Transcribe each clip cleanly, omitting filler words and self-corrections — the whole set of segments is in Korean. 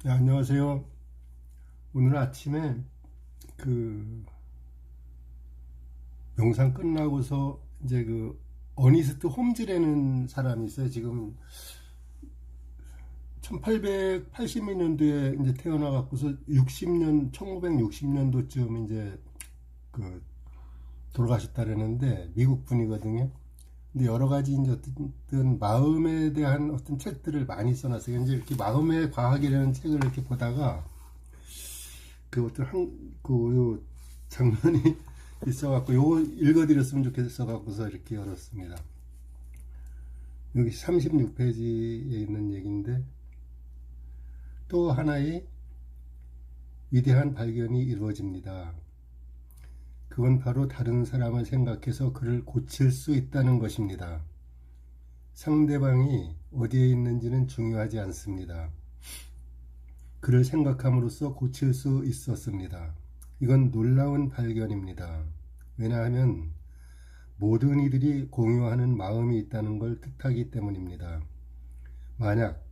네, 안녕하세요. 오늘 아침에 그 영상 끝나고서 이제 그 어니스트 홈즈라는 사람이 있어요. 지금 1880년도에 이제 태어나갖고서 1960년도쯤 이제 그 돌아가셨다라는데 미국 분이거든요. 근데 여러 가지 이제 어떤 마음에 대한 어떤 책들을 많이 써놨어요. 이제 이렇게 마음의 과학이라는 책을 이렇게 보다가 그 어떤 그 장면이 있어갖고 요거 읽어드렸으면 좋겠어갖고서 이렇게 열었습니다. 여기 36페이지에 있는 얘기인데, 또 하나의 위대한 발견이 이루어집니다. 그건 바로 다른 사람을 생각해서 그를 고칠 수 있다는 것입니다. 상대방이 어디에 있는지는 중요하지 않습니다. 그를 생각함으로써 고칠 수 있었습니다. 이건 놀라운 발견입니다. 왜냐하면 모든 이들이 공유하는 마음이 있다는 걸 뜻하기 때문입니다. 만약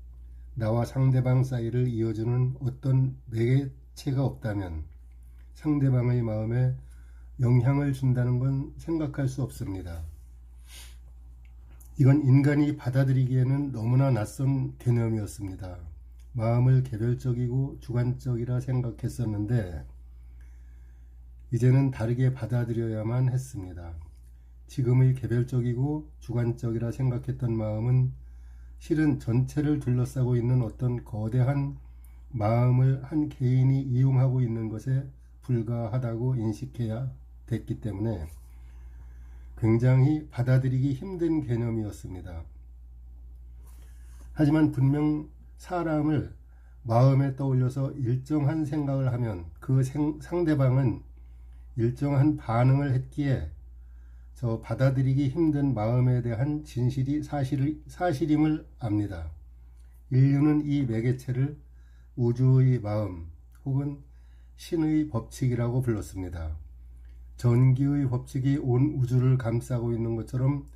나와 상대방 사이를 이어주는 어떤 매개체가 없다면 상대방의 마음에 영향을 준다는 건 생각할 수 없습니다. 이건 인간이 받아들이기에는 너무나 낯선 개념이었습니다. 마음을 개별적이고 주관적이라 생각했었는데 이제는 다르게 받아들여야만 했습니다. 지금의 개별적이고 주관적이라 생각했던 마음은 실은 전체를 둘러싸고 있는 어떤 거대한 마음을 한 개인이 이용하고 있는 것에 불과하다고 인식해야 됐기 때문에 굉장히 받아들이기 힘든 개념이었습니다. 하지만 분명 사람을 마음에 떠올려서 일정한 생각을 하면 그 상대방은 일정한 반응을 했기에 저 받아들이기 힘든 마음에 대한 진실이 사실임을 압니다. 인류는 이 매개체를 우주의 마음 혹은 신의 법칙이라고 불렀습니다. 전기의 법칙이 온 우주를 감싸고 있는 것처럼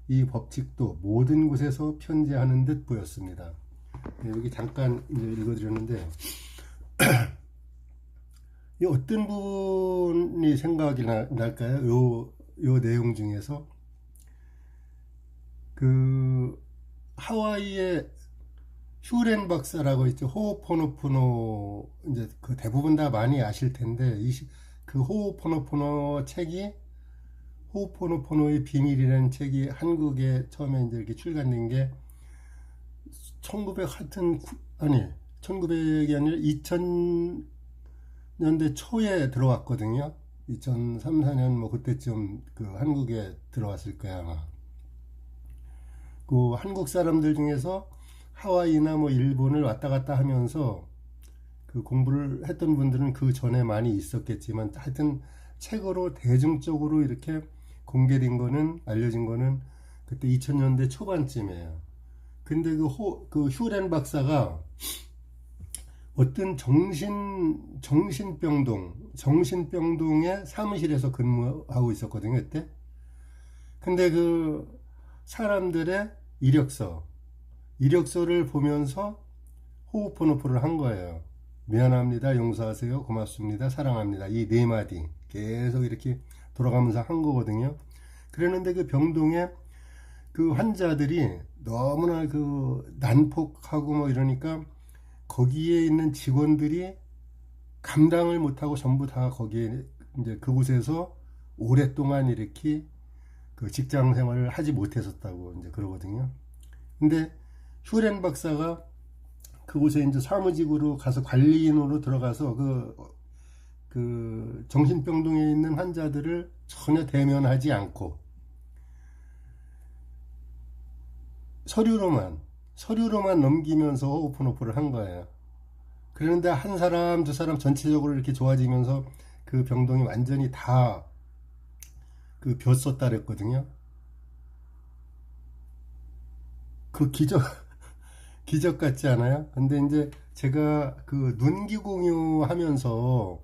이 법칙도 모든 곳에서 편재하는 듯 보였습니다. 네, 여기 잠깐 읽어드렸는데 이 어떤 분이 생각이 날까요? 요 내용 중에서 그 하와이의 휴렌 박사라고 있죠. 호오포노포노 이제 그 대부분 다 많이 아실 텐데 그 호오포노포노 책이 호오포노포노의 비밀이라는 책이 한국에 처음에 이제 이렇게 출간된 게 1900 하여튼 아니 1900이 아니라 2000년대 초에 들어왔거든요. 2003, 4년 뭐 그때쯤 그 한국에 들어왔을 거야 아마. 그 한국 사람들 중에서 하와이나 뭐 일본을 왔다 갔다 하면서 그 공부를 했던 분들은 그 전에 많이 있었겠지만 하여튼 책으로 대중적으로 이렇게 공개된 거는 알려진 거는 그때 2000년대 초반쯤이에요. 근데 그 휴렌 박사가 어떤 정신병동의 사무실에서 근무하고 있었거든요, 그때. 근데 그 사람들의 이력서를 보면서 호우포노포를 한 거예요. 미안합니다, 용서하세요, 고맙습니다, 사랑합니다. 이 네 마디 계속 이렇게 돌아가면서 한 거거든요. 그랬는데 그 병동에 그 환자들이 너무나 그 난폭하고 뭐 이러니까 거기에 있는 직원들이 감당을 못하고 전부 다 거기에 이제 그곳에서 오랫동안 이렇게 그 직장 생활을 하지 못했었다고 이제 그러거든요. 근데 휴렌 박사가 그곳에 이제 사무직으로 가서 관리인으로 들어가서 그 정신병동에 있는 환자들을 전혀 대면하지 않고 서류로만 넘기면서 오픈오프를 한 거예요. 그런데 한 사람, 두 사람 전체적으로 이렇게 좋아지면서 그 병동이 완전히 다 그 비었었다 그랬거든요. 그 기적 같지 않아요? 근데 이제 제가 그 눈기 공유하면서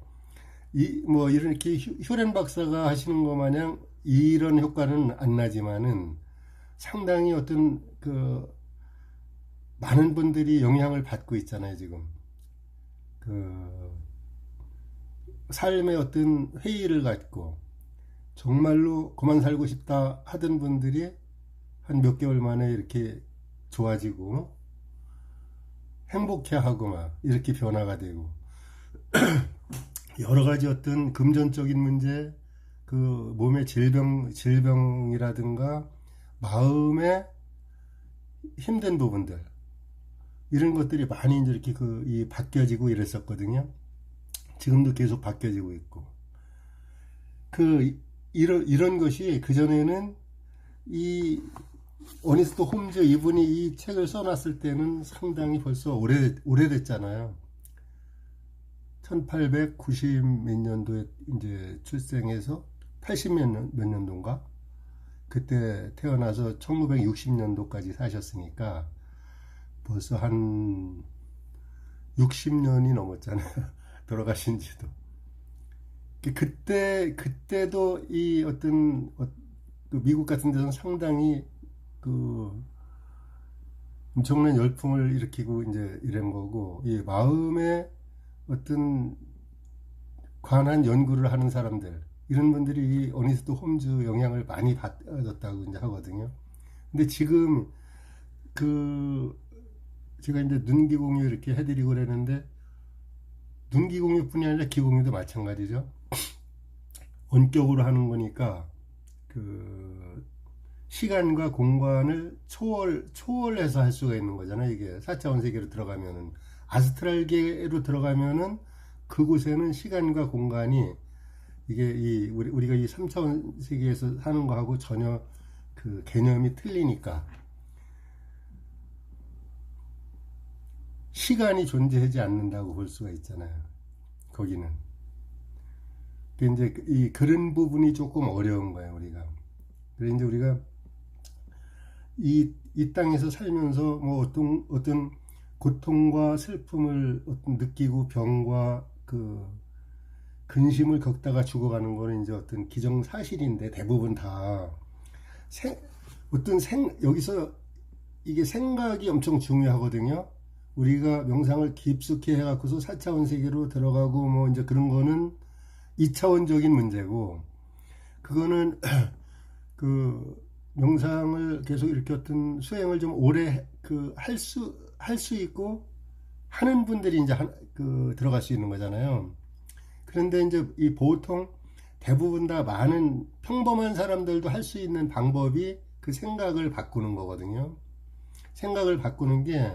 뭐 이렇게 휴렌 박사가 하시는 것 마냥 이런 효과는 안 나지만은 상당히 어떤 그 많은 분들이 영향을 받고 있잖아요, 지금. 그 삶의 어떤 회의를 갖고 정말로 그만 살고 싶다 하던 분들이 한 몇 개월 만에 이렇게 좋아지고 행복해하고 막 이렇게 변화가 되고 여러 가지 어떤 금전적인 문제, 그 몸의 질병이라든가 마음의 힘든 부분들 이런 것들이 많이 이제 이렇게 이 바뀌어지고 이랬었거든요. 지금도 계속 바뀌어지고 있고 이런 것이 그전에는 이 어니스트 홈즈 이분이 이 책을 써놨을 때는 상당히 벌써 오래됐잖아요. 1890 몇 년도에 이제 출생해서 80 몇 년도인가? 그때 태어나서 1960년도까지 사셨으니까 벌써 한 60년이 넘었잖아요. 돌아가신 지도. 그때도 이 어떤 그 미국 같은 데서는 상당히 그 엄청난 열풍을 일으키고 이제 이런 거고, 이 마음에 어떤 관한 연구를 하는 사람들, 이런 분들이 이 어니스트 홈즈 영향을 많이 받았다고 이제 하거든요. 근데 지금 제가 이제 눈기공유 이렇게 해드리고 그랬는데, 눈기공유뿐이 아니라 기공유도 마찬가지죠. 원격으로 하는 거니까 시간과 공간을 초월해서 할 수가 있는 거잖아요. 이게 4차원 세계로 들어가면은, 아스트랄계로 들어가면은 그곳에는 시간과 공간이 이게 우리가 이 3차원 세계에서 사는 거하고 전혀 그 개념이 틀리니까 시간이 존재하지 않는다고 볼 수가 있잖아요. 거기는. 이제 그런 부분이 조금 어려운 거예요, 우리가. 그래서 이제 우리가 이 땅에서 살면서 뭐 어떤 고통과 슬픔을 느끼고 병과 근심을 겪다가 죽어가는 거는 이제 어떤 기정사실인데, 대부분 다 여기서 이게 생각이 엄청 중요하거든요. 우리가 명상을 깊숙이 해갖고서 4차원 세계로 들어가고 뭐 이제 그런 거는 2차원적인 문제고, 그거는 명상을 계속 이렇게 어떤 수행을 좀 오래 할 수 있고 하는 분들이 이제 들어갈 수 있는 거잖아요. 그런데 이제 이 보통 대부분 다 많은 평범한 사람들도 할 수 있는 방법이 그 생각을 바꾸는 거거든요. 생각을 바꾸는 게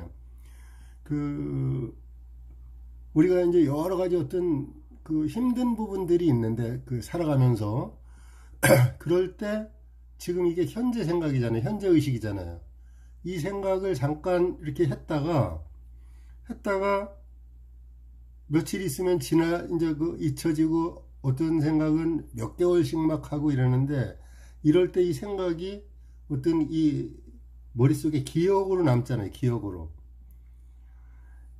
우리가 이제 여러 가지 어떤 힘든 부분들이 있는데 살아가면서 그럴 때 지금 이게 현재 생각이잖아요. 현재 의식이잖아요. 이 생각을 잠깐 이렇게 했다가 며칠 있으면 이제 잊혀지고, 어떤 생각은 몇 개월씩 막 하고 이러는데, 이럴 때 이 생각이 어떤 이 머릿속에 기억으로 남잖아요.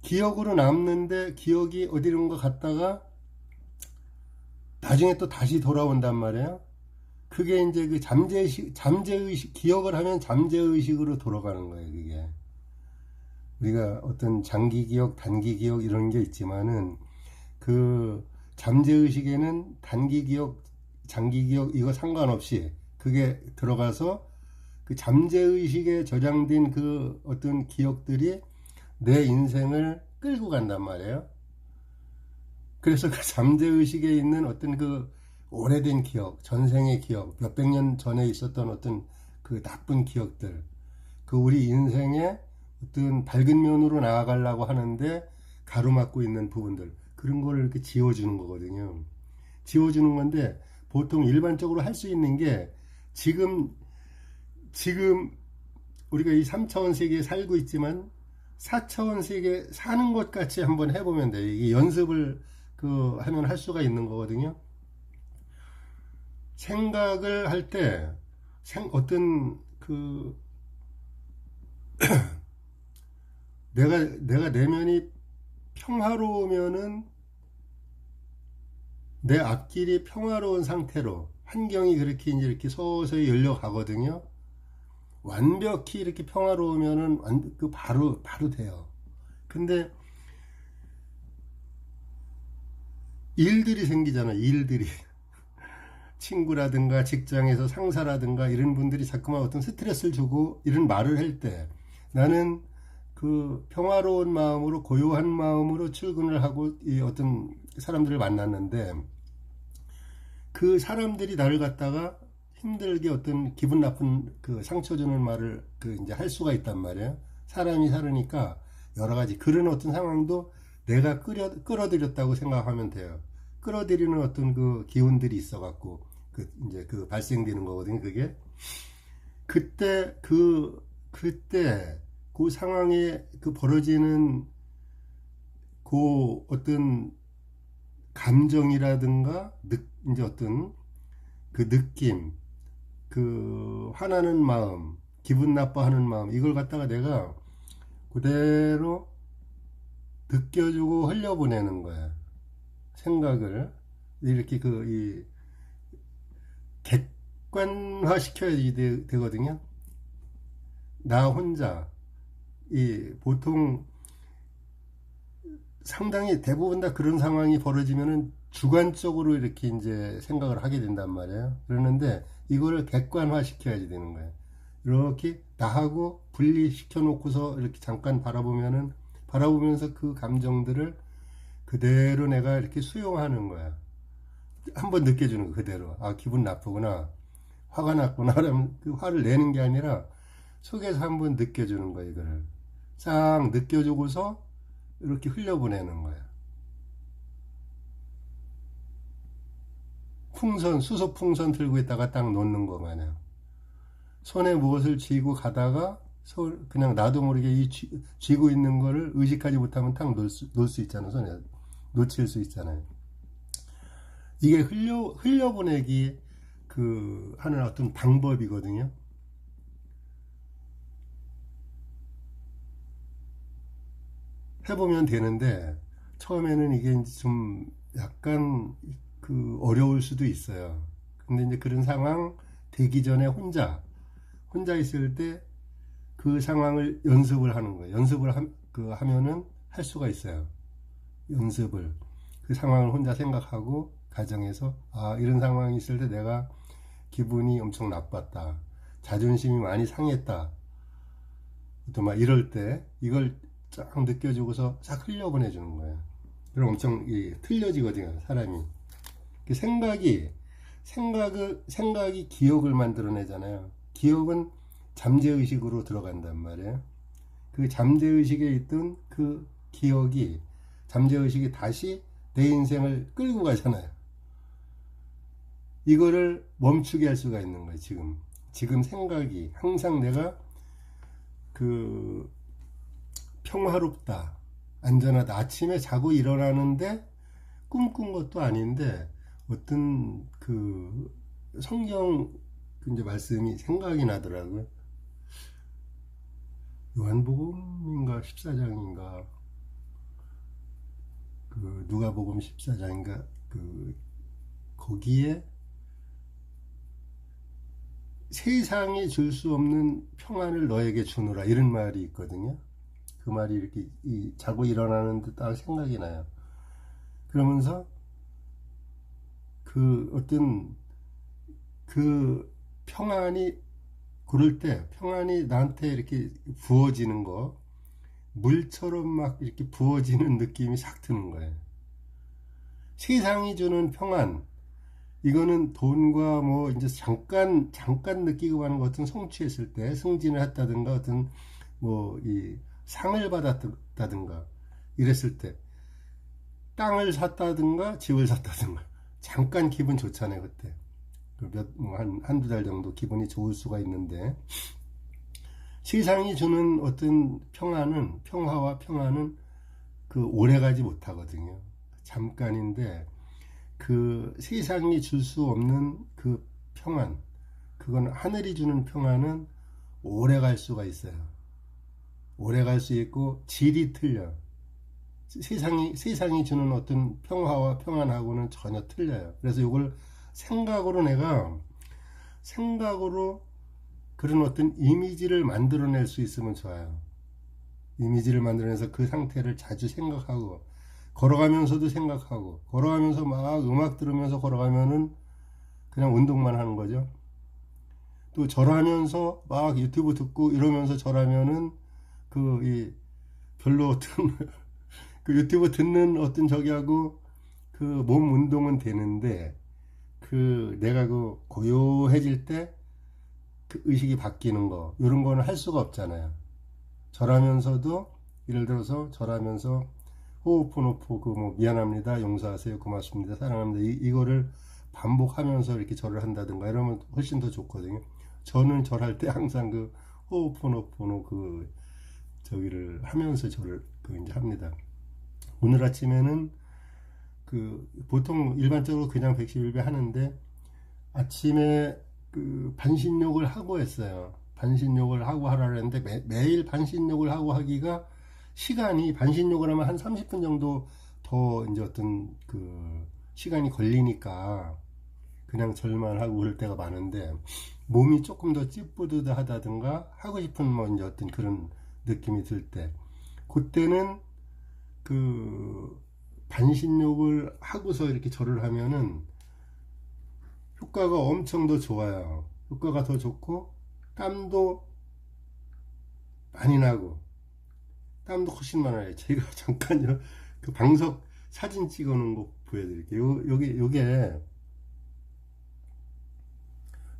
기억으로 남는데, 기억이 어디론가 갔다가 나중에 또 다시 돌아온단 말이에요. 그게 이제 잠재의식, 기억을 하면 잠재의식으로 돌아가는 거예요, 그게. 우리가 어떤 장기 기억, 단기 기억 이런 게 있지만은, 잠재의식에는 단기 기억, 장기 기억, 이거 상관없이 그게 들어가서 잠재의식에 저장된 어떤 기억들이 내 인생을 끌고 간단 말이에요. 그래서 잠재의식에 있는 어떤 오래된 기억, 전생의 기억, 몇백 년 전에 있었던 어떤 나쁜 기억들, 우리 인생의 어떤 밝은 면으로 나아가려고 하는데 가로막고 있는 부분들, 그런 거를 이렇게 지워주는 거거든요. 지워주는 건데, 보통 일반적으로 할 수 있는 게, 지금 우리가 이 3차원 세계에 살고 있지만 4차원 세계에 사는 것 같이 한번 해보면 돼요. 이게 연습을 하면 할 수가 있는 거거든요. 생각을 할 때 어떤 내가 내면이 평화로우면은, 내 앞길이 평화로운 상태로 환경이 그렇게 이제 이렇게 서서히 열려가거든요. 완벽히 이렇게 평화로우면은 바로 돼요. 근데 일들이 생기잖아, 일들이. 친구라든가 직장에서 상사라든가 이런 분들이 자꾸만 어떤 스트레스를 주고 이런 말을 할 때 나는 그 평화로운 마음으로 고요한 마음으로 출근을 하고 이 어떤 사람들을 만났는데 그 사람들이 나를 갖다가 힘들게 어떤 기분 나쁜 그 상처 주는 말을 그 이제 할 수가 있단 말이에요. 사람이 살으니까 여러 가지 그런 어떤 상황도 내가 끌어들였다고 생각하면 돼요. 끌어들이는 어떤 그 기운들이 있어갖고 그 이제 그 발생되는 거거든요. 그게 그때 그 상황에 그 벌어지는 그 어떤 감정이라든가 이제 어떤 그 느낌, 그 화나는 마음, 기분 나빠하는 마음 이걸 갖다가 내가 그대로 느껴주고 흘려보내는 거야. 생각을 이렇게 이 객관화 시켜야 되거든요. 나 혼자 이 보통 상당히 대부분 다 그런 상황이 벌어지면은 주관적으로 이렇게 이제 생각을 하게 된단 말이에요. 그러는데 이거를 객관화 시켜야지 되는 거예요. 이렇게 나하고 분리시켜 놓고서 이렇게 잠깐 바라보면서 그 감정들을 그대로 내가 이렇게 수용하는 거야. 한번 느껴주는 거 그대로. 아, 기분 나쁘구나. 화가 났구나. 그러면 그 화를 내는 게 아니라 속에서 한번 느껴주는 거야, 이거를. 싹 느껴주고서 이렇게 흘려보내는 거야. 수소 풍선 들고 있다가 딱 놓는 거 마냥. 손에 무엇을 쥐고 가다가 그냥 나도 모르게 쥐고 있는 거를 의식하지 못하면 딱 놓을 수 있잖아, 손에. 놓칠 수 있잖아요. 이게 흘려보내기 하는 어떤 방법이거든요. 해보면 되는데, 처음에는 이게 이제 좀 약간 어려울 수도 있어요. 근데 이제 그런 상황 되기 전에 혼자 있을 때 그 상황을 연습을 하는 거예요. 연습을 하면은 할 수가 있어요. 연습을. 그 상황을 혼자 생각하고 가정에서 아, 이런 상황이 있을 때 내가 기분이 엄청 나빴다. 자존심이 많이 상했다. 또 막 이럴 때 이걸 쫙 느껴주고서 싹 흘려보내주는 거예요. 그럼 엄청 틀려지거든요, 사람이. 생각이 기억을 만들어내잖아요. 기억은 잠재의식으로 들어간단 말이에요. 그 잠재의식에 있던 그 기억이 잠재의식이 다시 내 인생을 끌고 가잖아요. 이거를 멈추게 할 수가 있는 거예요. 지금 생각이 항상 내가 평화롭다, 안전하다. 아침에 자고 일어나는데 꿈꾼 것도 아닌데 어떤 성경 이제 말씀이 생각이 나더라고요. 요한복음인가 14장인가 누가복음 14장인가 거기에 세상이 줄 수 없는 평안을 너에게 주노라 이런 말이 있거든요. 그 말이 이렇게 자고 일어나는 듯 딱 생각이 나요. 그러면서 어떤 평안이 그럴 때 평안이 나한테 이렇게 부어지는 거 물처럼 막 이렇게 부어지는 느낌이 싹 드는 거예요. 세상이 주는 평안 이거는 돈과 뭐 이제 잠깐 느끼고 가는 것 같은 성취했을 때 승진을 했다든가 어떤 이 상을 받았다든가 이랬을 때 땅을 샀다든가 집을 샀다든가 잠깐 기분 좋잖아요. 그때 한두 달 정도 기분이 좋을 수가 있는데 세상이 주는 어떤 평화와 평안은 오래가지 못하거든요. 잠깐인데 세상이 줄 수 없는 평안 그건 하늘이 주는 평안은 오래 갈 수가 있어요. 오래 갈 수 있고 질이 틀려. 세상이 주는 어떤 평화와 평안하고는 전혀 틀려요. 그래서 이걸 생각으로 그런 어떤 이미지를 만들어낼 수 있으면 좋아요. 이미지를 만들어내서 그 상태를 자주 생각하고 걸어가면서도 생각하고, 걸어가면서 막 음악 들으면서 걸어가면은 그냥 운동만 하는 거죠. 또 절하면서 막 유튜브 듣고 이러면서 절하면은 이 별로 어떤 그 유튜브 듣는 어떤 저기하고 그 몸 운동은 되는데 내가 고요해질 때 그 의식이 바뀌는 거 이런 거는 할 수가 없잖아요. 절하면서도 예를 들어서 절하면서 호흡호노포 미안합니다, 용서하세요, 고맙습니다, 사랑합니다 이거를 반복하면서 이렇게 절을 한다든가 이러면 훨씬 더 좋거든요. 저는 절할 때 항상 호흡호노포노 저기를 하면서 절을 이제 합니다. 오늘 아침에는 보통 일반적으로 그냥 111배 하는데 아침에 반신욕을 하고 했어요. 반신욕을 하고 하라 그랬는데 매일 반신욕을 하고 하기가 시간이 반신욕을 하면 한 30분 정도 더 이제 어떤 시간이 걸리니까 그냥 절만 하고 그럴 때가 많은데 몸이 조금 더 찌뿌드하다든가 하고 싶은 뭐 이제 어떤 그런 느낌이 들 때 그때는 반신욕을 하고서 이렇게 절을 하면은 효과가 엄청 더 좋아요. 효과가 더 좋고 땀도 많이 나고 땀도 훨씬 많아요. 제가 잠깐요 방석 사진 찍어 놓은 거 보여드릴게요. 요게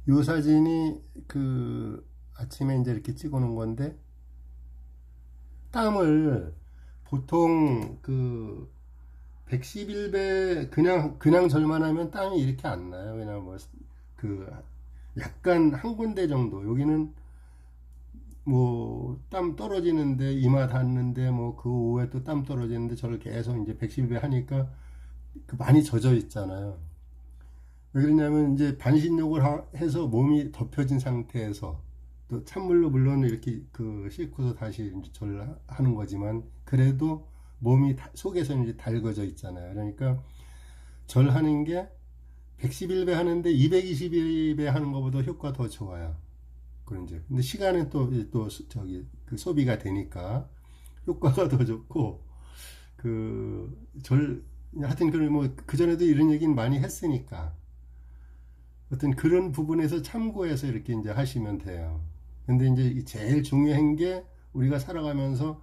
요 사진이 아침에 이제 이렇게 찍어 놓은 건데 땀을 보통 111배 그냥 절만 하면 땀이 이렇게 안 나요. 그냥 약간 한 군데 정도 여기는 땀 떨어지는데 이마 닿는데 그 후에 또 땀 떨어지는데 저를 계속 이제 111배 하니까 많이 젖어 있잖아요. 왜 그러냐면 이제 반신욕을 해서 몸이 덮여진 상태에서 또 찬물로 물론 이렇게 씻고서 다시 이제 절을 하는 거지만 그래도 몸이 속에서 이제 달궈져 있잖아요. 그러니까 절하는 게 111배 하는데 222배 하는 것보다 효과 더 좋아요. 근데 시간은 또 소비가 되니까 효과가 더 좋고 하여튼 그전에도 이런 얘기는 많이 했으니까 어떤 그런 부분에서 참고해서 이렇게 이제 하시면 돼요. 근데 이제 제일 중요한 게 우리가 살아가면서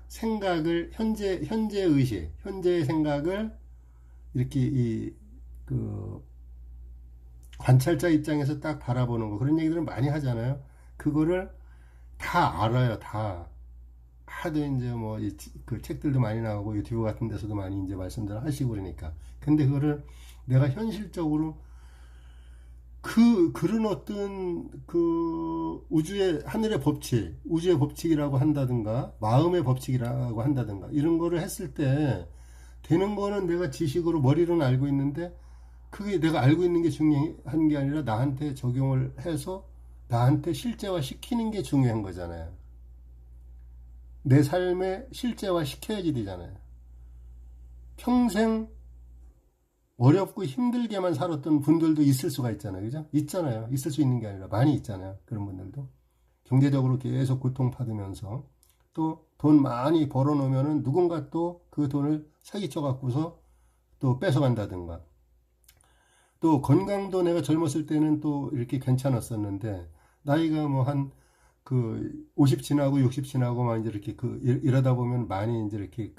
생각을 현재 의식, 현재의 생각을 이렇게 관찰자 입장에서 딱 바라보는 거 그런 얘기들은 많이 하잖아요. 그거를 다 알아요. 다 하도 이제 책들도 많이 나오고 유튜브 같은 데서도 많이 이제 말씀들 하시고 그러니까. 근데 그거를 내가 현실적으로 그런 어떤 우주의 하늘의 법칙, 우주의 법칙이라고 한다든가 마음의 법칙이라고 한다든가 이런 거를 했을 때 되는 거는 내가 지식으로 머리로는 알고 있는데 그게 내가 알고 있는 게 중요한 게 아니라 나한테 적용을 해서 나한테 실제화 시키는 게 중요한 거잖아요. 내 삶에 실제화 시켜야지 되잖아요. 평생 어렵고 힘들게만 살았던 분들도 있을 수가 있잖아요. 그죠? 있잖아요. 있을 수 있는 게 아니라 많이 있잖아요. 그런 분들도. 경제적으로 계속 고통받으면서 또 돈 많이 벌어 놓으면은 누군가 또 그 돈을 사기쳐 갖고서 또 뺏어간다든가. 또 건강도 내가 젊었을 때는 또 이렇게 괜찮았었는데 나이가 한 50 지나고 60 지나고 막 이제 이렇게 이러다 보면 많이 이제 이렇게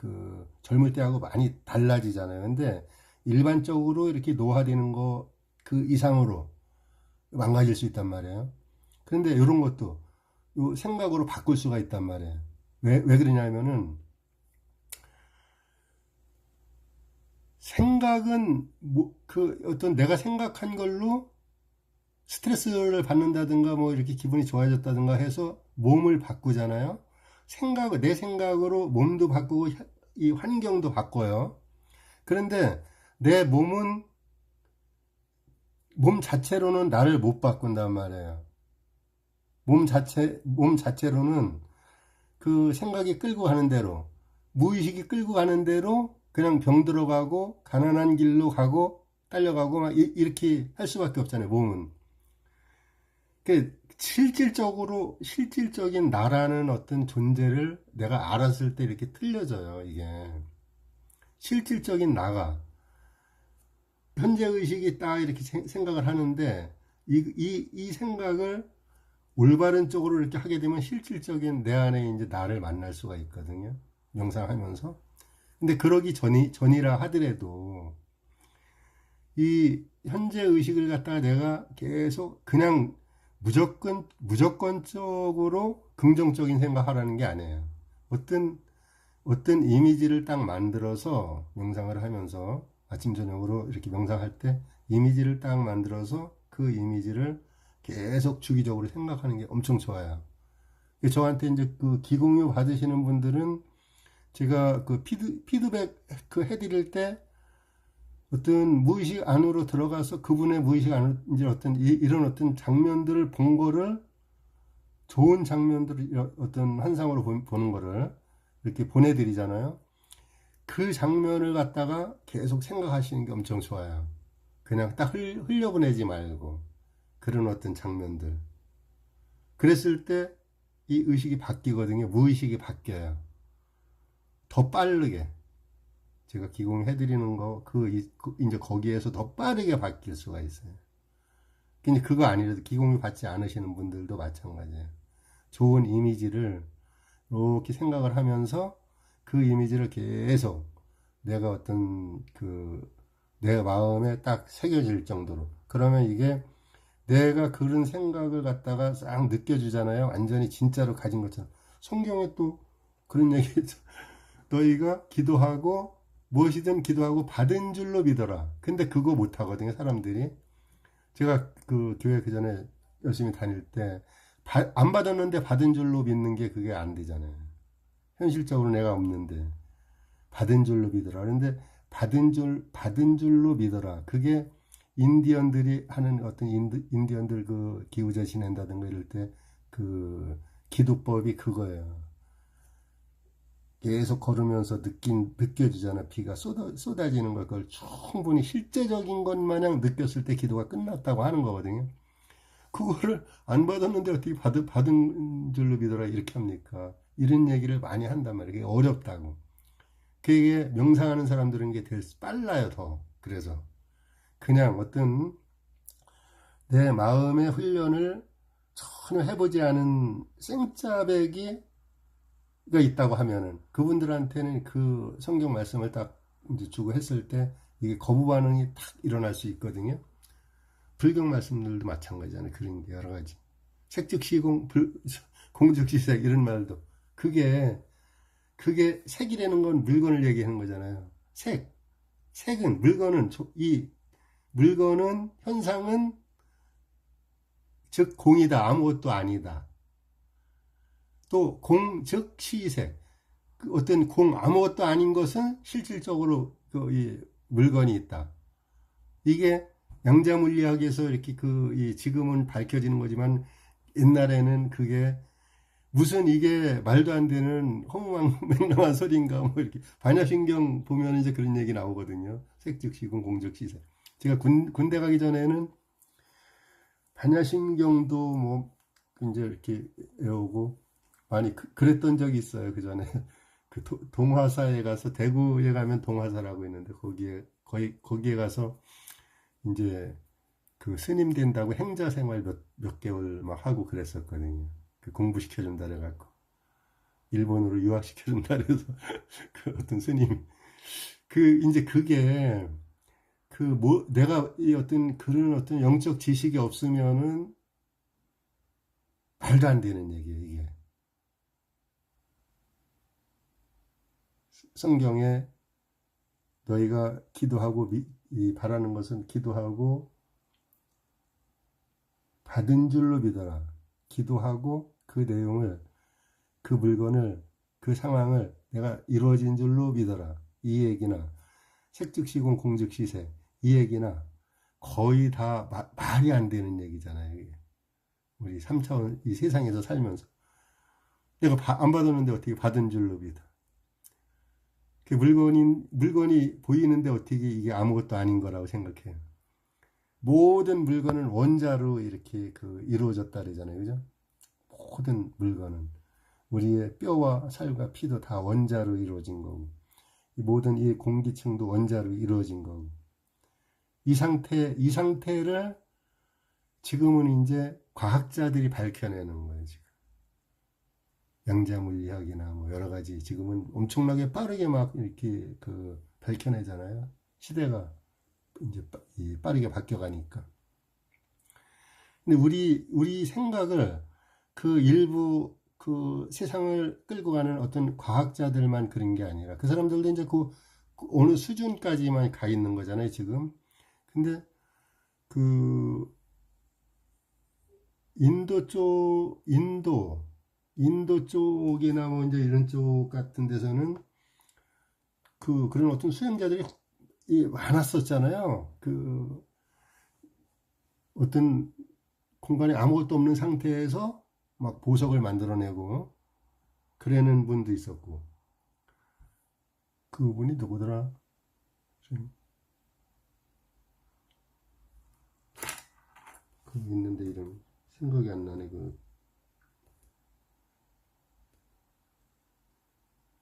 젊을 때하고 많이 달라지잖아요. 근데 일반적으로 이렇게 노화되는 거 이상으로 망가질 수 있단 말이에요. 그런데 이런 것도 요 생각으로 바꿀 수가 있단 말이에요. 왜 그러냐면은 생각은 어떤 내가 생각한 걸로 스트레스를 받는다든가 이렇게 기분이 좋아졌다든가 해서 몸을 바꾸잖아요. 내 생각으로 몸도 바꾸고 이 환경도 바꿔요. 그런데 내 몸 자체로는 나를 못 바꾼단 말이에요. 몸 자체로는 생각이 끌고 가는 대로, 무의식이 끌고 가는 대로 그냥 병들어가고, 가난한 길로 가고, 딸려가고, 막 이렇게 할 수밖에 없잖아요, 몸은. 실질적인 나라는 어떤 존재를 내가 알았을 때 이렇게 틀려져요, 이게. 실질적인 나가 현재 의식이 딱 이렇게 생각을 하는데 이 생각을 올바른 쪽으로 이렇게 하게 되면 실질적인 내 안에 이제 나를 만날 수가 있거든요. 명상하면서. 근데 그러기 전이라 하더라도 이 현재 의식을 갖다가 내가 계속 그냥 무조건적으로 긍정적인 생각하라는 게 아니에요. 어떤 이미지를 딱 만들어서 명상을 하면서 아침 저녁으로 이렇게 명상할 때 이미지를 딱 만들어서 그 이미지를 계속 주기적으로 생각하는 게 엄청 좋아요. 저한테 이제 그 기공유 받으시는 분들은 제가 그 피드백 그 해드릴 때 어떤 무의식 안으로 들어가서 그분의 무의식 안으로 이제 이런 어떤 장면들을 본 거를 좋은 장면들을 어떤 환상으로 보는 거를 이렇게 보내드리잖아요. 그 장면을 갖다가 계속 생각하시는 게 엄청 좋아요. 그냥 딱 흘려보내지 말고 그런 어떤 장면들. 그랬을 때 이 의식이 바뀌거든요. 무의식이 바뀌어요. 더 빠르게. 제가 기공해드리는 거, 이제 거기에서 더 빠르게 바뀔 수가 있어요. 근데 그거 아니라도 기공을 받지 않으시는 분들도 마찬가지예요. 좋은 이미지를 이렇게 생각을 하면서 그 이미지를 계속 내가 내 마음에 딱 새겨질 정도로. 그러면 이게 내가 그런 생각을 갖다가 싹 느껴주잖아요. 완전히 진짜로 가진 것처럼. 성경에 또 그런 얘기 있죠. 너희가 기도하고 무엇이든 기도하고 받은 줄로 믿어라. 근데 그거 못 하거든요, 사람들이. 제가 그 교회 그 전에 열심히 다닐 때 안 받았는데 받은 줄로 믿는 게 그게 안 되잖아요. 현실적으로 내가 없는데 받은 줄로 믿어라. 그런데 받은 줄로 믿어라. 그게 인디언들이 하는 어떤 인디언들 그 기우제 지낸다든가 이럴 때 그 기도법이 그거예요. 계속 걸으면서 느껴지잖아. 비가 쏟아지는 걸 그걸 충분히 실제적인 것 마냥 느꼈을 때 기도가 끝났다고 하는 거거든요. 그거를 안 받았는데 어떻게 받은 줄로 믿어라 이렇게 합니까? 이런 얘기를 많이 한단 말이에요. 이게 어렵다고. 그게 명상하는 사람들은 이게 될 빨라요, 더. 그래서 그냥 어떤 내 마음의 훈련을 전혀 해보지 않은 생짜배기 가 있다고 하면은 그분들한테는 그 성경 말씀을 딱 이제 주고 했을 때 이게 거부 반응이 탁 일어날 수 있거든요. 불경 말씀들도 마찬가지잖아요. 그런 게 여러 가지. 색즉시공, 공즉시색 이런 말도 그게 색이라는 건 물건을 얘기하는 거잖아요. 색은 물건은 현상은 즉 공이다. 아무것도 아니다. 또 즉 시색 어떤 아무것도 아닌 것은 실질적으로 이 물건이 있다. 이게 양자물리학에서 이렇게 지금은 밝혀지는 거지만 옛날에는 그게 무슨 이게 말도 안 되는 허무맹랑한 소리인가 뭐 이렇게 반야신경 보면 이제 그런 얘기 나오거든요. 색즉시공 공즉시색. 제가 군대 가기 전에는 반야신경도 뭐 이제 이렇게 외우고 많이 그랬던 적이 있어요. 그 전에 그 동화사에 가서 대구에 가면 동화사라고 있는데 거기에 가서 이제 그 스님 된다고 행자 생활 몇 개월 막 하고 그랬었거든요. 그 공부시켜준다 그래갖고 일본으로 유학시켜준다 그래서 그 어떤 스님 이제 그게 내가 그런 어떤 영적 지식이 없으면은 말도 안 되는 얘기예요, 이게. 성경에 너희가 기도하고 바라는 것은 기도하고 받은 줄로 믿어라. 기도하고 그 내용을 그 물건을 그 상황을 내가 이루어진 줄로 믿어라. 이 얘기나 색즉시공 공즉시색 이 얘기나 거의 다 말이 안 되는 얘기잖아요. 이게. 우리 3차원 이 세상에서 살면서 내가 안 받았는데 어떻게 받은 줄로 믿어. 그 물건이 보이는데 어떻게 이게 아무것도 아닌 거라고 생각해요. 모든 물건은 원자로 이렇게 이루어졌다 그러잖아요. 그죠? 모든 물건은 우리의 뼈와 살과 피도 다 원자로 이루어진 거고 모든 이 공기층도 원자로 이루어진 거고, 이 상태를 지금은 이제 과학자들이 밝혀내는 거예요, 지금. 양자물리학이나 뭐 여러 가지 지금은 엄청나게 빠르게 막 이렇게 밝혀내잖아요. 시대가 이제 빠르게 바뀌어가니까. 근데 우리 생각을 그 일부 그 세상을 끌고 가는 어떤 과학자들만 그런 게 아니라 그 사람들도 이제 그 어느 수준까지만 가 있는 거잖아요, 지금. 근데 그 인도 쪽이나 뭐 이제 이런 쪽 같은 데서는 그런 어떤 수행자들이 많았었잖아요. 어떤 공간에 아무것도 없는 상태에서 막 보석을 만들어내고 그러는 분도 있었고, 그분이 누구더라? 그 있는데 이름 생각이 안 나네.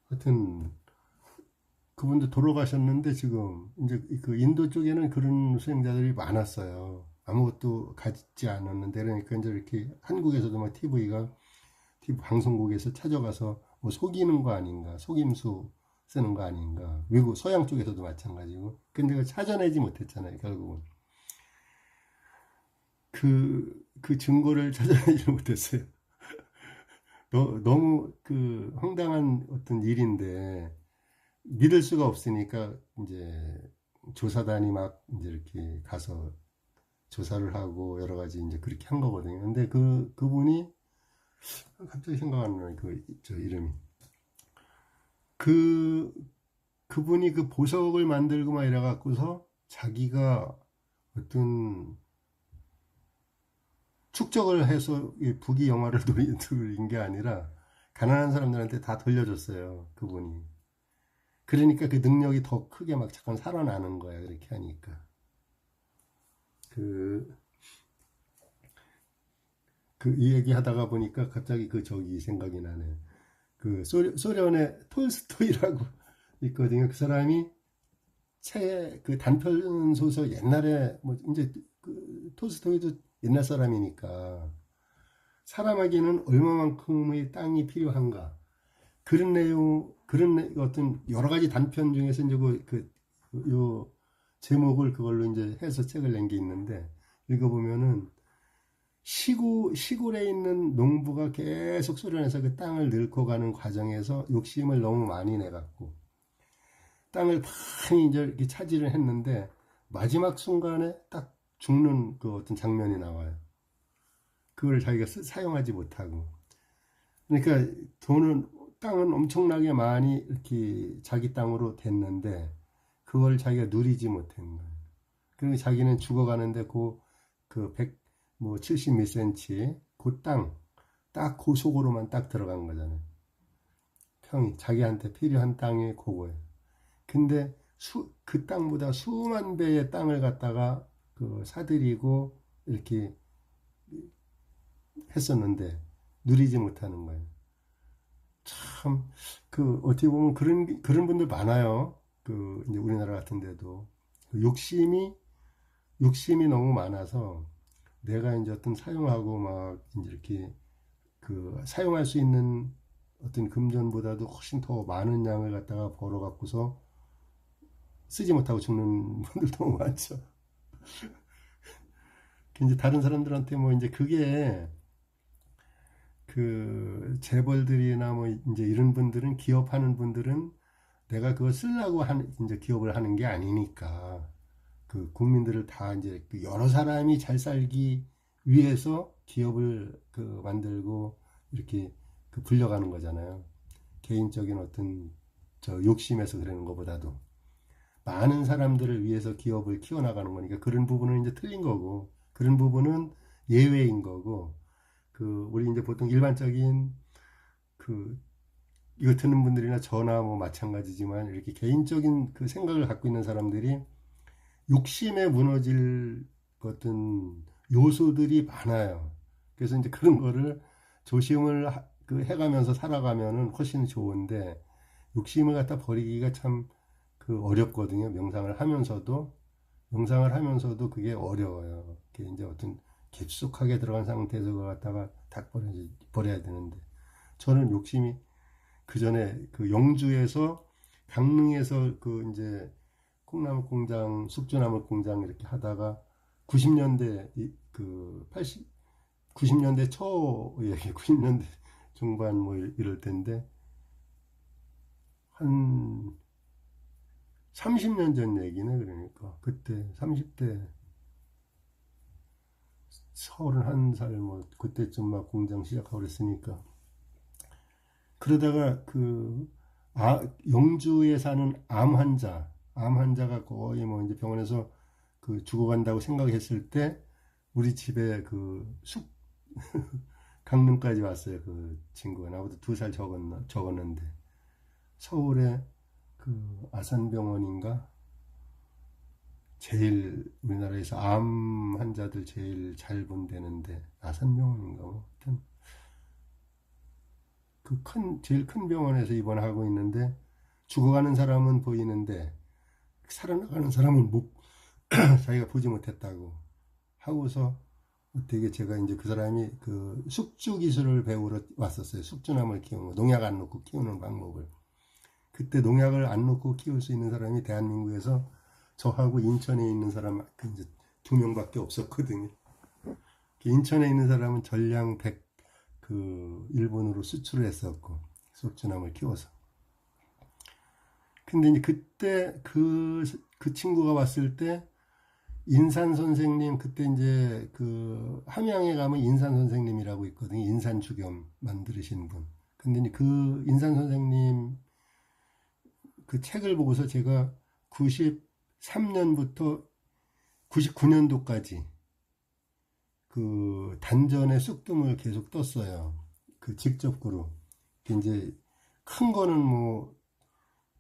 하여튼 그분도 돌아가셨는데 지금 이제 그 인도 쪽에는 그런 수행자들이 많았어요. 아무것도 가지지 않았는데, 그러니까 이제 이렇게 한국에서도 막 TV 방송국에서 찾아가서 뭐 속이는 거 아닌가, 속임수 쓰는 거 아닌가, 외국 서양 쪽에서도 마찬가지고. 근데 그걸 찾아내지 못했잖아요, 결국은. 그 증거를 찾아내지 못했어요. 너무 황당한 어떤 일인데 믿을 수가 없으니까 이제 조사단이 막 이제 이렇게 가서 조사를 하고 여러 가지 이제 그렇게 한 거거든요. 근데 그분이 갑자기 생각 안 나요. 저 이름이. 그분이 그 보석을 만들고 막 이래 갖고서 자기가 어떤 축적을 해서 부귀 영화를 누린 게 아니라 가난한 사람들한테 다 돌려줬어요, 그분이. 그러니까 그 능력이 더 크게 막 잠깐 살아나는 거야, 그렇게 하니까. 이 얘기 하다가 보니까 갑자기 저기 생각이 나네. 소련의 톨스토이라고 있거든요. 그 사람이 단편 소설 옛날에 뭐 이제 톨스토이도 옛날 사람이니까 사람에게는 얼마만큼의 땅이 필요한가, 그런 어떤 여러 가지 단편 중에서 이제 요 제목을 그걸로 이제 해서 책을 낸 게 있는데, 읽어보면은 시골에 있는 농부가 계속 소련에서 그 땅을 늙고 가는 과정에서 욕심을 너무 많이 내갖고 땅을 많이 이제 이렇게 차지를 했는데 마지막 순간에 딱 죽는 그 어떤 장면이 나와요. 그걸 자기가 사용하지 못하고. 그러니까 땅은 엄청나게 많이 이렇게 자기 땅으로 됐는데 그걸 자기가 누리지 못한 거예요. 그리고 자기는 죽어가는데 그 70 몇 센치 딱 그 속으로만 딱 들어간 거잖아요. 평이 자기한테 필요한 땅이 그거예요. 근데 그 땅보다 수만 배의 땅을 갖다가 사들이고 이렇게 했었는데 누리지 못하는 거예요. 참 어떻게 보면 그런 분들 많아요. 이제 우리나라 같은 데도 욕심이 너무 많아서 내가 이제 어떤 사용하고 막 이제 이렇게 사용할 수 있는 어떤 금전보다도 훨씬 더 많은 양을 갖다가 벌어 갖고서 쓰지 못하고 죽는 분들 너무 많죠. 이제 다른 사람들한테 뭐 이제 그게 재벌들이나 뭐 이제 이런 분들은, 기업하는 분들은 내가 그거 쓰려고 이제 기업을 하는 게 아니니까 국민들을 다 이제 여러 사람이 잘 살기 위해서 기업을 만들고 이렇게 불려가는 거잖아요. 개인적인 어떤 욕심에서 그러는 것보다도 많은 사람들을 위해서 기업을 키워나가는 거니까 그런 부분은 이제 틀린 거고, 그런 부분은 예외인 거고, 우리 이제 보통 일반적인 이거 듣는 분들이나 저나 뭐 마찬가지지만 이렇게 개인적인 생각을 갖고 있는 사람들이 욕심에 무너질 어떤 요소들이 많아요. 그래서 이제 그런 거를 조심을 해가면서 살아가면은 훨씬 좋은데, 욕심을 갖다 버리기가 참 그 어렵거든요. 명상을 하면서도 그게 어려워요. 그게 이제 어떤 깊숙하게 들어간 상태에서 그걸 갖다가 다 버려야 되는데 저는 욕심이 그 전에 그 영주에서 강릉에서 그 이제 콩나물 공장, 숙주나물 공장 이렇게 하다가 90년대 그 90년대 초에 90년대 중반 뭐 이럴 텐데 한 30년 전 얘기네. 그러니까 그때 30대 31살 뭐 그때쯤 막 공장 시작하고 그랬으니까 그러다가 영주에 사는 암 환자가 거의 뭐 이제 병원에서 그 죽어간다고 생각했을 때 우리 집에 강릉까지 왔어요. 그 친구가 나보다 2살 적었는데 서울에 그 아산병원인가 제일 우리나라에서 암 환자들 제일 잘 본다는데 아산병원인가 뭐 하여튼 제일 큰 병원에서 입원하고 있는데 죽어가는 사람은 보이는데 살아나가는 사람은 자기가 보지 못했다고 하고서 되게 제가 이제 그 사람이 그 숙주 기술을 배우러 왔었어요. 숙주나물 키우는 거, 농약 안 넣고 키우는 방법을. 그때 농약을 안 넣고 키울 수 있는 사람이 대한민국에서 저하고 인천에 있는 사람 이제 2명밖에 없었거든요. 인천에 있는 사람은 전량 100 일본으로 수출을 했었고 숙주나물 키워서. 근데 이제 그때 그 친구가 왔을 때 인산 선생님 그때 이제 그 함양에 가면 인산 선생님이라고 있거든요. 인산 주겸 만드신 분. 근데 이제 그 인산 선생님 그 책을 보고서 제가 93년부터 99년도까지 그 단전의 쑥뜸을 계속 떴어요. 그 직접 그루. 이제 큰 거는 뭐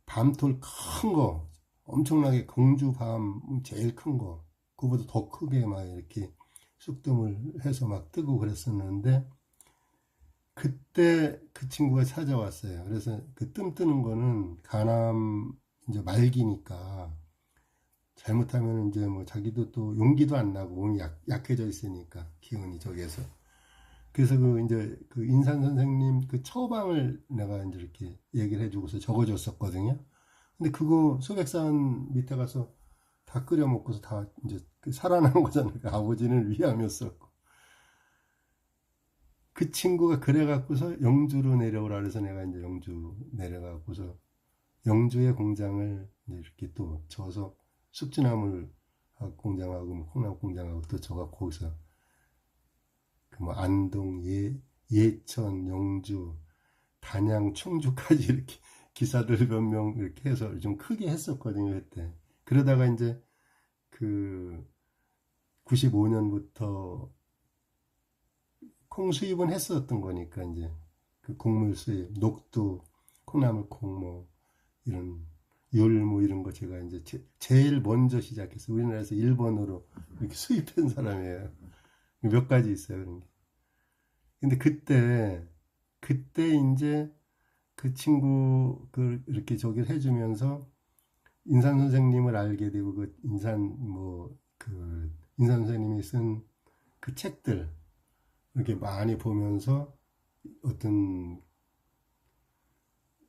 밤톨 큰 거, 엄청나게 공주밤 제일 큰 거, 그거보다 더 크게 막 이렇게 쑥뜸을 해서 막 뜨고 그랬었는데 그때 그 친구가 찾아왔어요. 그래서 그 뜸 뜨는 거는 간암 이제 말기니까 잘못하면 이제 뭐 자기도 또 용기도 안 나고 몸이 약해져 있으니까 기운이 저기에서. 그래서 이제 그 인산 선생님 그 처방을 내가 이제 이렇게 얘기를 해주고서 적어줬었거든요. 근데 그거 소백산 밑에 가서 다 끓여 먹고서 다 이제 살아난 거잖아요. 그 아버지는 위암이었었고. 그 친구가 그래갖고서 영주로 내려오라 그래서 내가 이제 영주 내려가고서 영주의 공장을 이제 이렇게 또 져서 숙주나물 공장하고 콩나물 공장하고 또 저가 거기서 그 뭐 안동, 예천, 영주, 단양, 충주까지 이렇게 기사들 몇 명 이렇게 해서 좀 크게 했었거든요 그때. 그러다가 이제 그 95년부터 콩 수입은 했었던 거니까 이제 그 곡물 수입, 녹두, 콩나물 콩 뭐 이런 율 뭐 이런 거 제가 이제 제일 먼저 시작했어요. 우리나라에서 1번으로 이렇게 수입한 사람이에요. 몇 가지 있어요 그런 게. 근데 그때 이제 그 친구 이렇게 저기를 해주면서 인산 선생님을 알게 되고 인산 선생님이 쓴 그 책들 이렇게 많이 보면서 어떤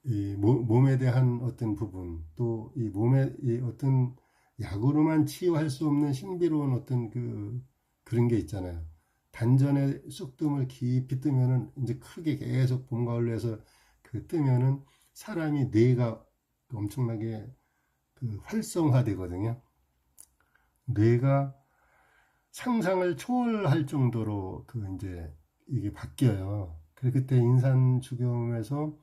이 몸에 대한 어떤 부분 또 이 몸에 이 어떤 약으로만 치유할 수 없는 신비로운 어떤 그런 게 있잖아요. 단전에 쑥뜸을 깊이 뜨면은 이제 크게 계속 봄 가을로 해서 뜨면은 사람이 뇌가 엄청나게 활성화되거든요. 뇌가 상상을 초월할 정도로 이제 이게 바뀌어요. 그래서 그때 인산 주겸에서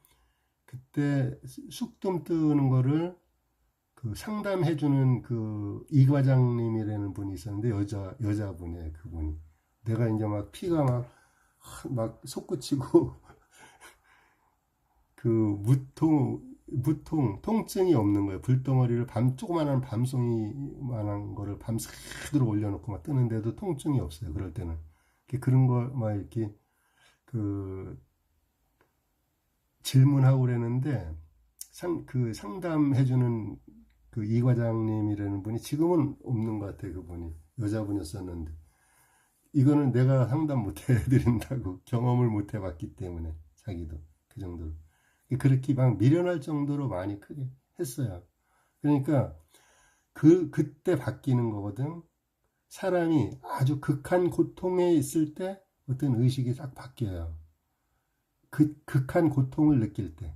그때 쑥뜸 뜨는 거를 상담해주는 이 과장님이라는 분이 있었는데 여자분이에요. 그분이 내가 이제 막 피가 막 솟구치고 통증이 없는 거예요. 불덩어리를 조그만한 밤송이만한 거를 밤새도록 올려놓고 막 뜨는데도 통증이 없어요. 그럴 때는 그런 거 막 이렇게 질문하고 그랬는데 상담해주는 그 이 과장님이라는 분이 지금은 없는 것 같아요. 그분이 여자분이었었는데 이거는 내가 상담 못 해드린다고 경험을 못 해봤기 때문에 자기도 그 정도로 그렇게 막 미련할 정도로 많이 크게 했어요. 그러니까 그때 바뀌는 거거든. 사람이 아주 극한 고통에 있을 때 어떤 의식이 딱 바뀌어요. 극한 고통을 느낄 때.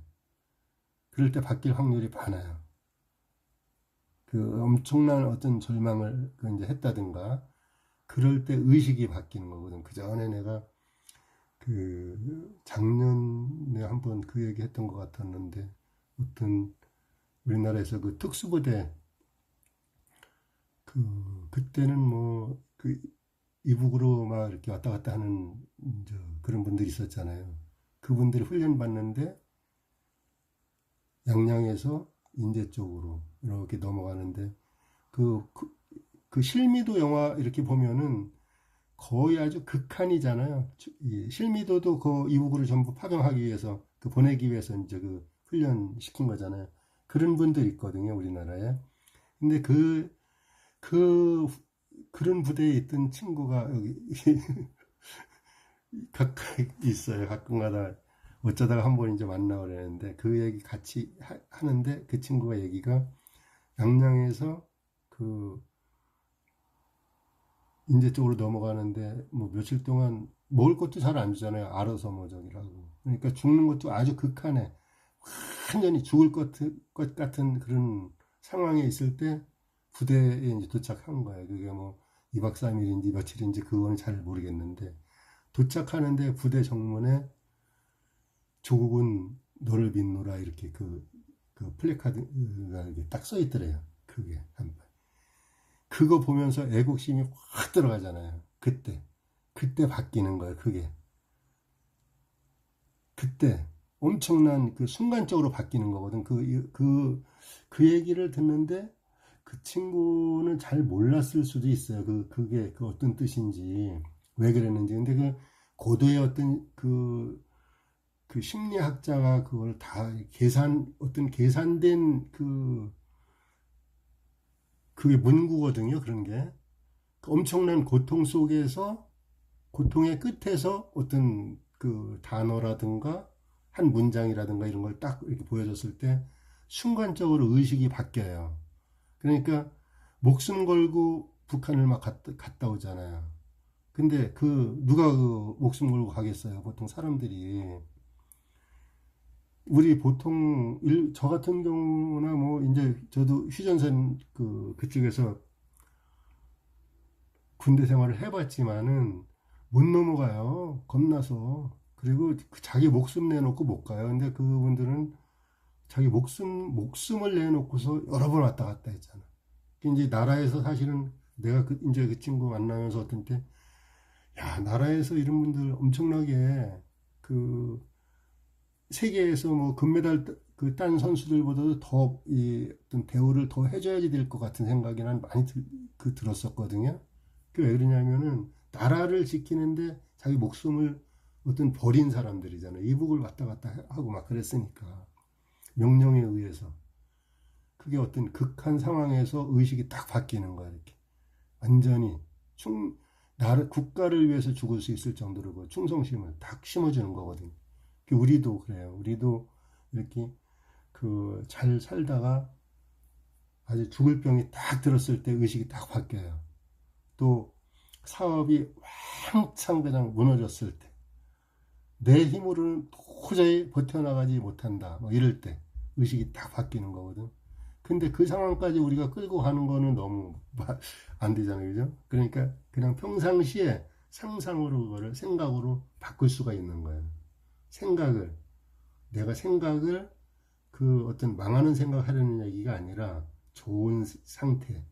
그럴 때 바뀔 확률이 많아요. 그 엄청난 어떤 절망을 이제 했다든가, 그럴 때 의식이 바뀌는 거거든. 그 전에 내가 그 작년에 한번 그 얘기 했던 것 같았는데, 어떤 우리나라에서 그 특수부대, 그때는 뭐, 이북으로 막 이렇게 왔다 갔다 하는 그런 분들이 있었잖아요. 그분들이 훈련 받는데 양양에서 인제 쪽으로 이렇게 넘어가는데 그 실미도 영화 이렇게 보면은 거의 아주 극한이잖아요. 실미도도 그 이북으로 전부 파병하기 위해서 보내기 위해서 이제 그 훈련 시킨 거잖아요. 그런 분들 있거든요, 우리나라에. 근데 그런 부대에 있던 친구가 여기 가까이 있어요. 가끔가다 어쩌다가 한 번 이제 만나고 그랬는데 그 얘기 같이 하는데 그 친구가 얘기가 양양에서 그 인제 쪽으로 넘어가는데 뭐 며칠 동안 먹을 것도 잘 안 주잖아요. 알아서 뭐 저기라고. 그러니까 죽는 것도 아주 극한에 완전히 죽을 것 같은 그런 상황에 있을 때 부대에 이제 도착한 거예요. 그게 뭐 2박 3일인지 며칠인지 그거는 잘 모르겠는데 도착하는데 부대 정문에 조국은 너를 믿노라 이렇게 그 플래카드가 이렇게 딱 써 있더래요. 그게 한 번. 그거 보면서 애국심이 확 들어가잖아요. 그때 바뀌는 거예요. 그때 엄청난 순간적으로 바뀌는 거거든. 그 얘기를 듣는데 그 친구는 잘 몰랐을 수도 있어요. 그게 어떤 뜻인지 왜 그랬는지. 근데 고도의 어떤 그 심리학자가 그걸 다 어떤 계산된 그게 문구거든요. 그런 게. 엄청난 고통 속에서, 고통의 끝에서 어떤 그 단어라든가 한 문장이라든가 이런 걸 딱 이렇게 보여줬을 때 순간적으로 의식이 바뀌어요. 그러니까 목숨 걸고 북한을 막 갔다 오잖아요. 근데 누가 목숨 걸고 가겠어요. 보통 사람들이. 우리 보통 저 같은 경우나 뭐 이제 저도 휴전선 그쪽에서 군대 생활을 해봤지만은 못 넘어가요. 겁나서. 그리고 자기 목숨 내놓고 못 가요. 근데 그분들은 자기 목숨을 내놓고서 여러 번 왔다 갔다 했잖아. 이제 나라에서 사실은 내가 이제 그 친구 만나면서 어떤 때, 야, 나라에서 이런 분들 엄청나게 세계에서 뭐 금메달 딴 선수들보다도 더 어떤 대우를 더 해줘야지 될 것 같은 생각이 난 많이 들었었거든요. 그게 왜 그러냐면은 나라를 지키는데 자기 목숨을 어떤 버린 사람들이잖아요. 이북을 왔다 갔다 하고 막 그랬으니까 명령에 의해서 그게 어떤 극한 상황에서 의식이 딱 바뀌는 거야. 이렇게 완전히 국가를 위해서 죽을 수 있을 정도로 그 충성심을 딱 심어주는 거거든요. 우리도 그래요. 우리도 이렇게 잘 살다가 아주 죽을 병이 딱 들었을 때 의식이 딱 바뀌어요. 또 사업이 왕창 그냥 무너졌을 때 내 힘으로는 도저히 버텨나가지 못한다. 뭐 이럴 때 의식이 딱 바뀌는 거거든. 근데 그 상황까지 우리가 끌고 가는 거는 너무 안 되잖아요. 그죠? 그러니까 그냥 평상시에 상상으로 그거를 생각으로 바꿀 수가 있는 거예요. 내가 생각을 어떤 망하는 생각 하려는 얘기가 아니라 좋은 상태,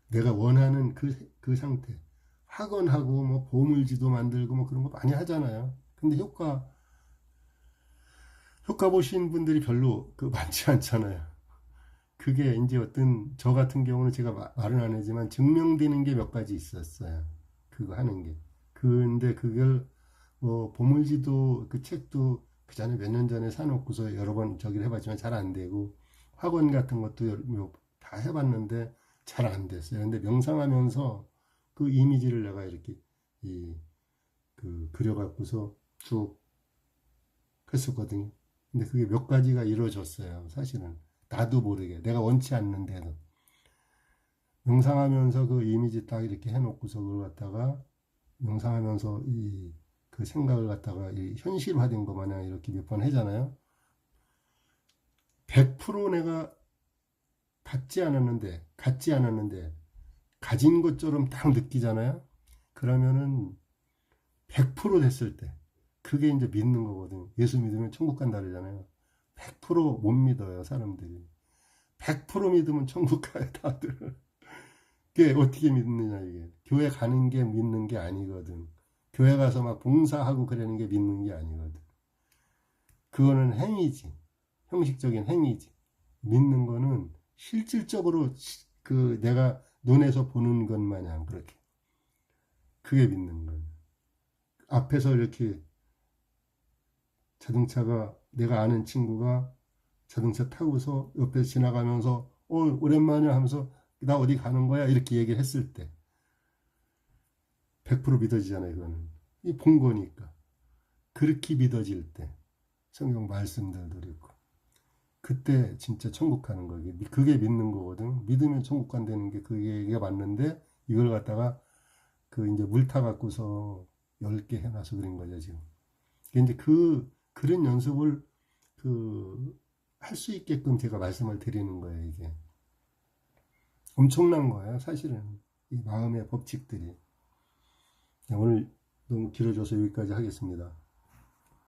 내가 원하는 그 상태, 학원하고 뭐 보물지도 만들고 뭐 그런 거 많이 하잖아요. 근데 효과 보신 분들이 별로 많지 않잖아요. 그게 이제 저 같은 경우는 제가 말은 안 하지만 증명되는 게 몇 가지 있었어요. 그거 하는 게. 근데 그걸 뭐 보물지도 그 책도 그 전에 몇 년 전에 사놓고서 여러 번 저기를 해봤지만 잘 안 되고 학원 같은 것도 다 해봤는데 잘 안 됐어요. 근데 명상하면서 그 이미지를 내가 이렇게 그려갖고서 쭉 했었거든요. 근데 그게 몇 가지가 이루어졌어요. 사실은 나도 모르게 내가 원치 않는데도 명상하면서 그 이미지 딱 이렇게 해놓고서 그걸 갖다가 명상하면서 그 생각을 갖다가 현실화된 거 마냥 이렇게 몇 번 하잖아요. 100% 내가 갖지 않았는데 가진 것처럼 딱 느끼잖아요. 그러면은 100% 됐을 때 그게 이제 믿는 거거든요. 예수 믿으면 천국 간다 그러잖아요. 100%못 믿어요, 사람들이. 100% 믿으면 천국 가요, 다들. 그게 어떻게 믿느냐, 이게. 교회 가는 게 믿는 게 아니거든. 교회 가서 막 봉사하고 그러는 게 믿는 게 아니거든. 그거는 행위지. 형식적인 행위지. 믿는 거는 실질적으로 내가 눈에서 보는 것 마냥 그렇게. 그게 믿는 거예요. 앞에서 이렇게 자동차가, 내가 아는 친구가 자동차 타고서 옆에서 지나가면서 오랜만이야 하면서 나 어디 가는 거야 이렇게 얘기를 했을 때 100% 믿어지잖아요. 그거는 이 본 거니까. 그렇게 믿어질 때 성경 말씀들도 그렇고 그때 진짜 천국 가는 거예요. 그게 믿는 거거든. 믿으면 천국 간다는 게 그게 맞는데 이걸 갖다가 이제 물 타 갖고서 10개 해놔서 그런 거죠 지금. 이제 그런 연습을 할 수 있게끔 제가 말씀을 드리는 거예요. 이게 엄청난 거예요 사실은. 이 마음의 법칙들이. 오늘 너무 길어져서 여기까지 하겠습니다.